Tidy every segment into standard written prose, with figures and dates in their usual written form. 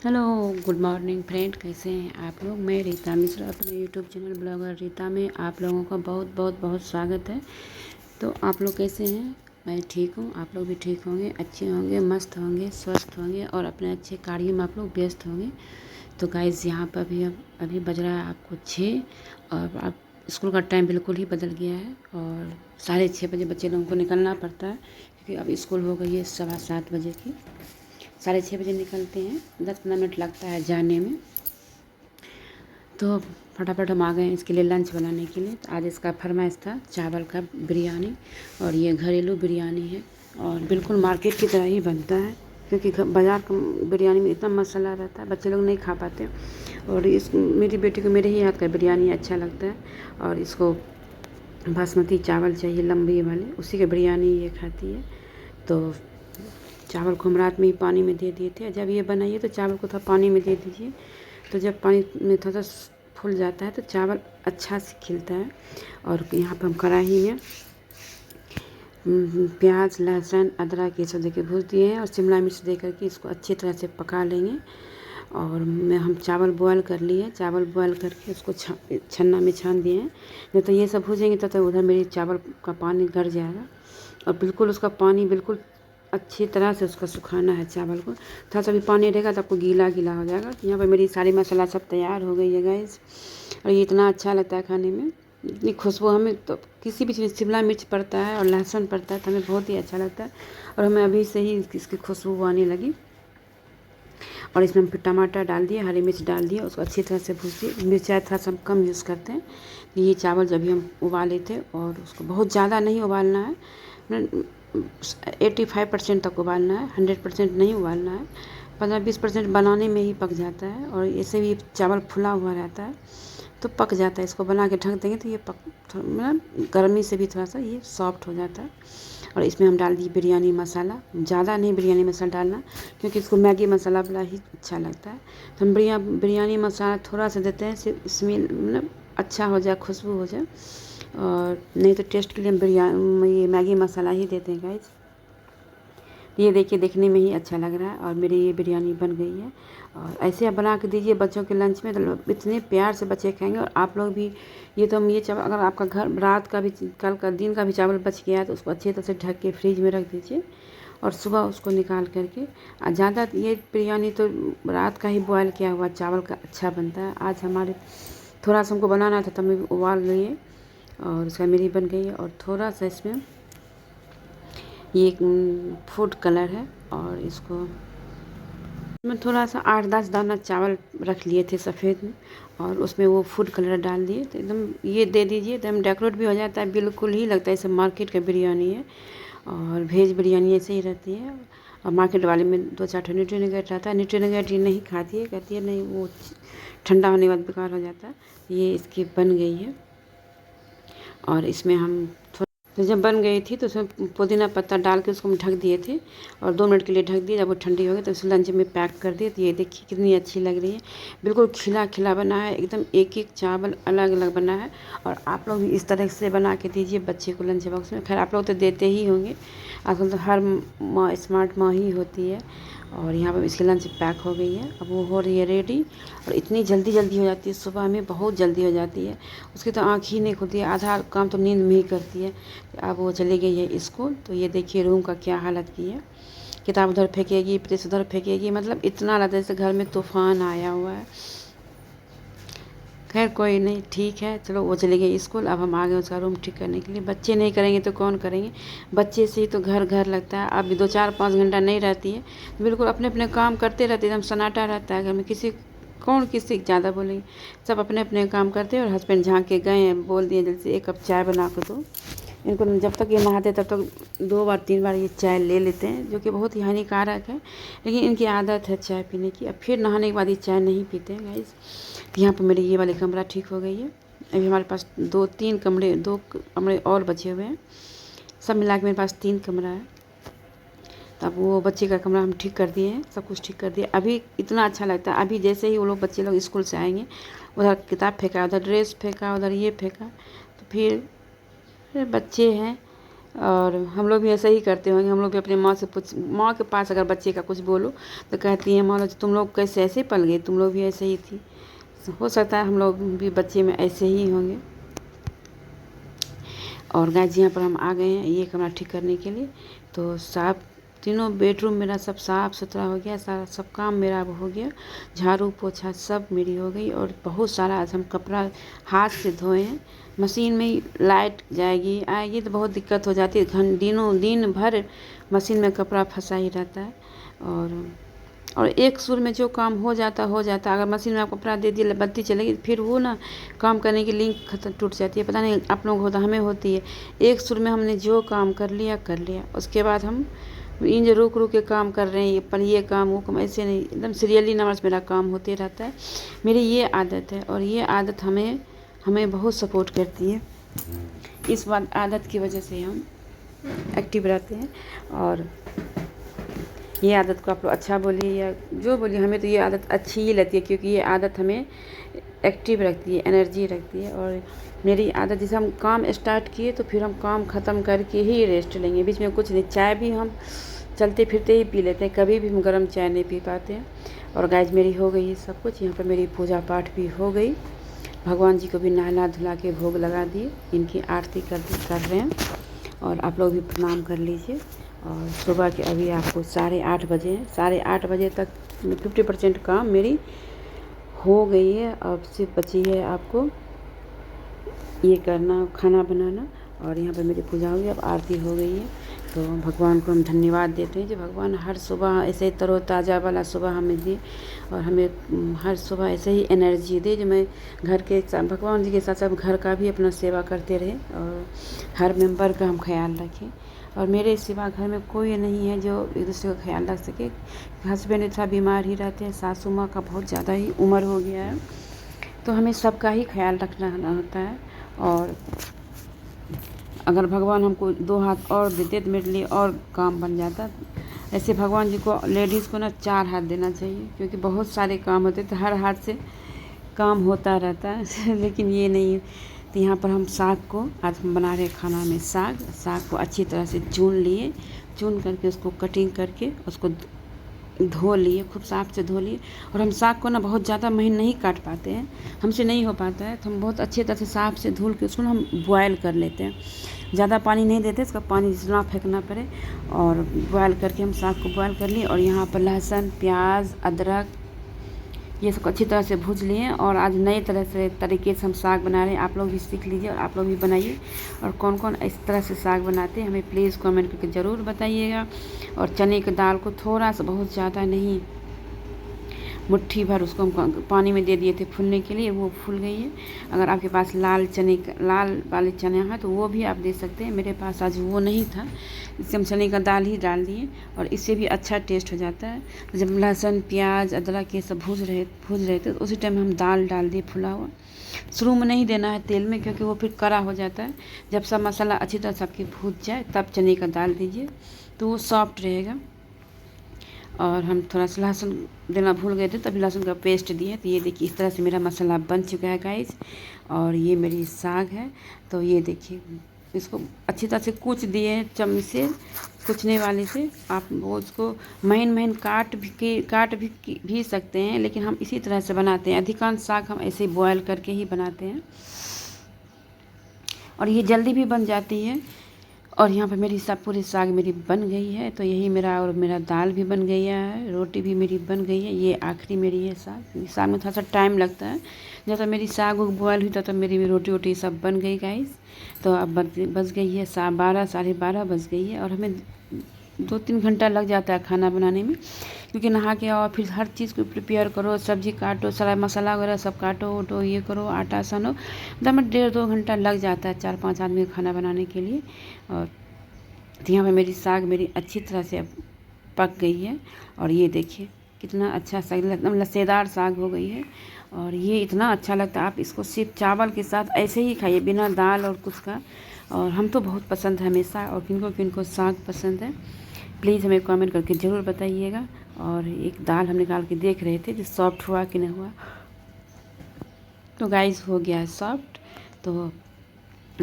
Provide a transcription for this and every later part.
Hello, good morning friend. कैसे हैं आप लोग। मैं रीता मिश्रा अपने यूट्यूब चैनल ब्लॉगर रीता में आप लोगों का बहुत बहुत बहुत स्वागत है। तो आप लोग कैसे हैं। मैं ठीक हूँ, आप लोग भी ठीक होंगे, अच्छे होंगे, मस्त होंगे, स्वस्थ होंगे और अपने अच्छे कार्य में आप लोग व्यस्त होंगे। तो गाइज़ यहाँ पर भी अब अभी बज रहा है आपको 6 और अब स्कूल का टाइम बिल्कुल ही बदल गया है और 6:30 बजे बच्चे लोगों को निकलना पड़ता है, क्योंकि अब स्कूल हो गई है 7:15 बजे की। 6:30 बजे निकलते हैं, 10-15 मिनट लगता है जाने में। तो फटाफट हम आ गए हैं इसके लिए लंच बनाने के लिए। तो आज इसका फरमाइश था चावल का बिरयानी, और ये घरेलू बिरयानी है और बिल्कुल मार्केट की तरह ही बनता है, क्योंकि बाज़ार का बिरयानी में इतना मसाला रहता है, बच्चे लोग नहीं खा पाते। और इस मेरी बेटी को मेरे ही हाथ का बिरयानी अच्छा लगता है, और इसको बासमती चावल चाहिए लंबी वाले, उसी की बिरयानी ये खाती है। तो चावल को हम रात में ही पानी में दे दिए थे। जब ये बनाइए तो चावल को थोड़ा पानी में दे दीजिए, तो जब पानी में थोड़ा फूल जाता है तो चावल अच्छा से खिलता है। और यहाँ पर हम कढ़ाई में प्याज, लहसुन, अदरक ये सब देके भूज दिए हैं और शिमला मिर्च दे करके इसको अच्छी तरह से पका लेंगे। और हम चावल बॉयल कर लिए, चावल बॉयल करके उसको छन्ना में छान दिए हैं। नहीं तो ये सब भूजेंगे तो उधर मेरी चावल का पानी गर जाएगा, और बिल्कुल उसका पानी बिल्कुल अच्छी तरह से उसको सुखाना है चावल को। थोड़ा सा भी पानी रहेगा तो आपको गीला गीला हो जाएगा। तो यहाँ पर मेरी सारी मसाला सब तैयार हो गई है गाइस, और ये इतना अच्छा लगता है खाने में, इतनी खुशबू। हमें तो किसी भी चीज़ शिमला मिर्च पड़ता है और लहसुन पड़ता है तो हमें बहुत ही अच्छा लगता है, और हमें अभी से ही इसकी खुशबू आने लगी। और इसमें हम फिर टमाटर डाल दिए, हरी मिर्च डाल दिए, उसको अच्छी तरह से भून दिए। मिर्चाई थोड़ा सा कम यूज़ करते हैं। ये चावल जब भी हम उबाले थे, और उसको बहुत ज़्यादा नहीं उबालना है, 85% तक उबालना है, 100% नहीं उबालना है। 15-20% बनाने में ही पक जाता है, और ऐसे भी चावल फुला हुआ रहता है तो पक जाता है। इसको बना के ढक देंगे तो ये मतलब गर्मी से भी थोड़ा सा ये सॉफ्ट हो जाता है। और इसमें हम डाल दिए बिरयानी मसाला, ज़्यादा नहीं बिरयानी मसाला डालना, क्योंकि इसको मैगी मसाला वाला ही अच्छा लगता है। तो हम बिरयानी मसाला थोड़ा सा देते हैं, सिर्फ इसमें मतलब अच्छा हो जाए, खुशबू हो जाए। और नहीं तो टेस्ट के लिए हम ये मैगी मसाला ही देते हैं गाइस। ये देखिए, देखने में ही अच्छा लग रहा है और मेरी ये बिरयानी बन गई है। और ऐसे आप बना के दीजिए बच्चों के लंच में, तो इतने प्यार से बच्चे खाएंगे। और आप लोग भी ये तो हम ये चावल, अगर आपका घर रात का भी, कल का दिन का भी चावल बच गया है तो उसको अच्छी तरह से ढक के फ्रिज में रख दीजिए, और सुबह उसको निकाल करके ज़्यादा ये बिरयानी तो रात का ही बॉयल किया हुआ चावल का अच्छा बनता है। आज हमारे थोड़ा सा हमको बनाना था तो हम उबाल लिए, और उसका मेरी बन गई है। और थोड़ा सा इसमें ये फूड कलर है, और इसको मैं थोड़ा सा 8-10 दाना चावल रख लिए थे सफ़ेद में, और उसमें वो फूड कलर डाल दिए, तो एकदम ये दे दीजिए, एकदम डेकोरेट भी हो जाता है, बिल्कुल ही लगता है जैसे मार्केट का बिरयानी है। और वेज बिरयानी ऐसे ही रहती है। और मार्केट वाले में 2-4 ठो न्यूट्रीनिकेट रहता है, न्यूट्रीनिकेट ये नहीं खाती है, कहती है नहीं वो ठंडा होने के बाद बेकार हो जाता है। ये इसकी बन गई है, और इसमें हम तो जब बन गई थी तो उसमें पुदीना पत्ता डाल के उसको हम ढक दिए थे, और 2 मिनट के लिए ढक दिए। जब वो ठंडी हो गई तो उसे लंच में पैक कर दिए। तो ये देखिए कितनी अच्छी लग रही है, बिल्कुल खिला खिला बना है, एकदम एक एक चावल अलग अलग बना है। और आप लोग भी इस तरह से बना के दीजिए बच्चे को लंच बॉक्स में। खैर आप लोग तो देते ही होंगे, आजकल तो हर माँ स्मार्ट माँ ही होती है। और यहाँ पर इसकी लंच पैक हो गई है, अब वो हो रही है रेडी। और इतनी जल्दी जल्दी हो जाती है, सुबह में बहुत जल्दी हो जाती है, उसकी तो आँख ही नहीं खुलती है, आधा काम तो नींद में ही करती है। अब वो चली गई है स्कूल। तो ये देखिए रूम का क्या हालत की है, किताब उधर फेंकेगी, प्रेस उधर फेंकेगी, मतलब इतना लगता है जैसे घर में तूफान आया हुआ है। खैर कोई नहीं, ठीक है, चलो वो चली गई स्कूल। अब हम आ गए उसका रूम ठीक करने के लिए। बच्चे नहीं करेंगे तो कौन करेंगे, बच्चे से ही तो घर घर लगता है। अब 2-4-5 घंटा नहीं रहती है, बिल्कुल अपने अपने काम करते रहते, एकदम सन्नाटा रहता है घर में। कौन किसी ज़्यादा बोलेंगे, सब अपने अपने काम करते हैं। और हस्बैंड झाँक के गए हैं, बोल दिए जल्दी से 1 कप चाय बना के दो इनको। जब तक ये नहाते तब तक 2 बार 3 बार ये चाय ले लेते हैं, जो कि बहुत ही हानिकारक है, लेकिन इनकी आदत है चाय पीने की। अब फिर नहाने के बाद ये चाय नहीं पीते हैं गाइस। यहाँ पर मेरी ये वाली कमरा ठीक हो गई है। अभी हमारे पास 2 कमरे और बचे हुए हैं, सब मिला के मेरे पास 3 कमरा है। तब वो बच्चे का कमरा हम ठीक कर दिए हैं, सब कुछ ठीक कर दिया। अभी इतना अच्छा लगता है, अभी जैसे ही वो लोग बच्चे लोग स्कूल से आएंगे, उधर किताब फेंका, उधर ड्रेस फेंका, उधर ये फेंका, तो फिर बच्चे हैं, और हम लोग भी ऐसा ही करते होंगे। हम लोग भी अपने माँ के पास अगर बच्चे का कुछ बोलो तो कहती हैं माँ तुम लोग कैसे ऐसे पल गए, तुम लोग भी ऐसे ही थी। हो सकता है हम लोग भी बच्चे में ऐसे ही होंगे। और गाइस यहाँ पर हम आ गए हैं ये कमरा ठीक करने के लिए। तो साफ तीनों बेडरूम मेरा सब साफ़ सुथरा हो गया, सारा सब काम मेरा अब हो गया, झाड़ू पोछा सब मेरी हो गई। और बहुत सारा आज हम कपड़ा हाथ से धोए हैं। मशीन में ही लाइट जाएगी आएगी तो बहुत दिक्कत हो जाती है, दिन भर मशीन में कपड़ा फंसा ही रहता है। और एक सुर में जो काम हो जाता अगर मशीन में आप कपड़ा दे दिए बत्ती चलेगी फिर वो ना काम करने की लिंक खत्म टूट जाती है। पता नहीं आप लोग होता, हमें होती है। एक सुर में हमने जो काम कर लिया उसके बाद हम इन जो रुक के काम कर रहे हैं पर ये काम वो काम ऐसे नहीं, एकदम सीरियली नंबर्स मेरा काम होते रहता है। मेरी ये आदत है और ये आदत हमें बहुत सपोर्ट करती है। इस बात आदत की वजह से हम एक्टिव रहते हैं। और ये आदत को आप लोग अच्छा बोलिए या जो बोलिए, हमें तो ये आदत अच्छी ही लगती है क्योंकि ये आदत हमें एक्टिव रखती है, एनर्जी रखती है। और मेरी आदत जैसे हम काम स्टार्ट किए तो फिर हम काम ख़त्म करके ही रेस्ट लेंगे, बीच में कुछ नहीं। चाय भी हम चलते फिरते ही पी लेते हैं, कभी भी हम गर्म चाय नहीं पी पाते हैं। और गाइस मेरी हो गई है सब कुछ, यहाँ पर मेरी पूजा पाठ भी हो गई। भगवान जी को भी नहला धुला के भोग लगा दिए, इनकी आरती कर रहे हैं। और आप लोग भी प्रणाम कर लीजिए। और सुबह के अभी आपको 8:30 बजे हैं, 8:30 बजे तक 50% काम मेरी हो गई है। अब सिर्फ बची है आपको ये करना, खाना बनाना। और यहाँ पर मेरी पूजा हो गई, अब आरती हो गई है। तो भगवान को हम धन्यवाद देते हैं जो भगवान हर सुबह ऐसे तरोताज़ा वाला सुबह हमें दिए और हमें हर सुबह ऐसे ही एनर्जी दे जो मैं घर के भगवान जी के साथ साथ घर का भी अपना सेवा करते रहे और हर मेंबर का हम ख्याल रखें। और मेरे सिवा घर में कोई नहीं है जो एक दूसरे का ख्याल रख सके। हस्बैंड थोड़ा बीमार ही रहते हैं, सासू माँ का बहुत ज़्यादा ही उम्र हो गया है, तो हमें सबका ही ख्याल रखना होता है। और अगर भगवान हमको 2 हाथ और देते तो मेरे लिए और काम बन जाता। ऐसे भगवान जी को लेडीज़ को ना 4 हाथ देना चाहिए क्योंकि बहुत सारे काम होते तो हर हाथ से काम होता रहता है लेकिन ये नहीं है। तो यहाँ पर हम साग को आज हम बना रहे हैं खाना में साग को अच्छी तरह से चून करके उसको कटिंग करके उसको धो लिए, खूब साफ से धो लिए। और हम साग को ना बहुत ज़्यादा महीन नहीं काट पाते हैं, हमसे नहीं हो पाता है, तो हम बहुत अच्छी तरह से साफ से धुल के उसको ना हम बॉयल कर लेते हैं। ज़्यादा पानी नहीं देते, इसका पानी जितना फेंकना पड़े। और बॉयल करके हम साग को बॉयल कर लिए। और यहाँ पर लहसुन, प्याज, अदरक ये सब अच्छी तरह से भूज लिए। और आज नए तरीके से हम साग बना रहे हैं, आप लोग भी सीख लीजिए और आप लोग भी बनाइए। और कौन कौन इस तरह से साग बनाते हैं हमें प्लीज़ कमेंट करके ज़रूर बताइएगा। और चने की दाल को थोड़ा सा, बहुत ज़्यादा नहीं, मुट्ठी भर उसको हम पानी में दे दिए थे फूलने के लिए, वो फूल गई है। अगर आपके पास लाल वाले चने हैं तो वो भी आप दे सकते हैं, मेरे पास आज वो नहीं था, इससे हम चने का दाल ही डाल दिए और इससे भी अच्छा टेस्ट हो जाता है। तो जब लहसुन, प्याज, अदरक ये सब भूज रहे थे तो उसी टाइम हम दाल डाल दिए फुला हुआ। शुरू में नहीं देना है तेल में क्योंकि वो फिर कड़ा हो जाता है। जब सब मसाला अच्छी तरह से आपकी भूज जाए तब चने का दाल दीजिए तो वो सॉफ्ट रहेगा। और हम थोड़ा सा लहसुन देना भूल गए थे, तभी लहसुन का पेस्ट दिए। तो ये देखिए इस तरह से मेरा मसाला बन चुका है गाइस। और ये मेरी साग है, तो ये देखिए इसको अच्छी तरह से कूच दिए चम्मच से, कूचने वाले से। आप वो उसको महीन काट भी सकते हैं, लेकिन हम इसी तरह से बनाते हैं। अधिकांश साग हम ऐसे बॉयल करके ही बनाते हैं और ये जल्दी भी बन जाती है। और यहाँ पे मेरी पूरी साग मेरी बन गई है। तो यही मेरा दाल भी बन गई है, रोटी भी मेरी बन गई है। ये आखिरी मेरी है साग में थोड़ा सा टाइम लगता है। जब तक मेरी साग बॉयल हुई तब तक मेरी रोटी सब बन गई गाइस। तो अब बज गई है 12, 12:30 बज गई है। और हमें 2-3 घंटा लग जाता है खाना बनाने में क्योंकि नहा के आओ फिर हर चीज़ को प्रिपेयर करो, सब्ज़ी काटो, सारा मसाला वगैरह सब काटो ये करो, आटा सानो, मतलब 1.5-2 घंटा लग जाता है 4-5 आदमी का खाना बनाने के लिए। और यहाँ पे मेरी साग मेरी अच्छी तरह से अब पक गई है। और ये देखिए कितना अच्छा साग, एकदम लस्सेदार साग हो गई है। और ये इतना अच्छा लगता है, आप इसको सिर्फ चावल के साथ ऐसे ही खाइए बिना दाल और कुछ का। और हम तो बहुत पसंद है हमेशा। और किनको साग पसंद है प्लीज़ हमें कमेंट करके ज़रूर बताइएगा। और एक दाल हम निकाल के देख रहे थे जो सॉफ्ट हुआ कि नहीं हुआ। तो गाइस हो गया है सॉफ्ट। तो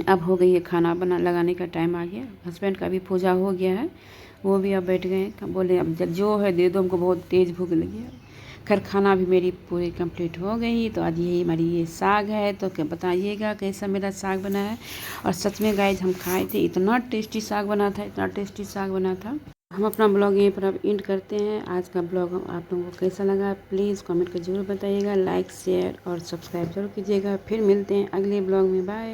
अब हो गई है खाना बना लगाने का टाइम आ गया। हस्बैंड का भी पूजा हो गया है, वो भी अब बैठ गए हैं। बोले अब जो है दे दो, हमको बहुत तेज़ भूख लगी है। खैर खाना भी मेरी पूरी कंप्लीट हो गई। तो आज यही हमारी ये साग है, तो क्या बताइएगा कैसा मेरा साग बना है। और सच में गाइस हम खाए थे, इतना टेस्टी साग बना था, इतना टेस्टी साग बना था। हम अपना ब्लॉग यहीं पर अब एंड करते हैं। आज का ब्लॉग आप लोगों को कैसा लगा प्लीज़ कमेंट कर ज़रूर बताइएगा। लाइक शेयर और सब्सक्राइब जरूर कीजिएगा। फिर मिलते हैं अगले ब्लॉग में। बाय।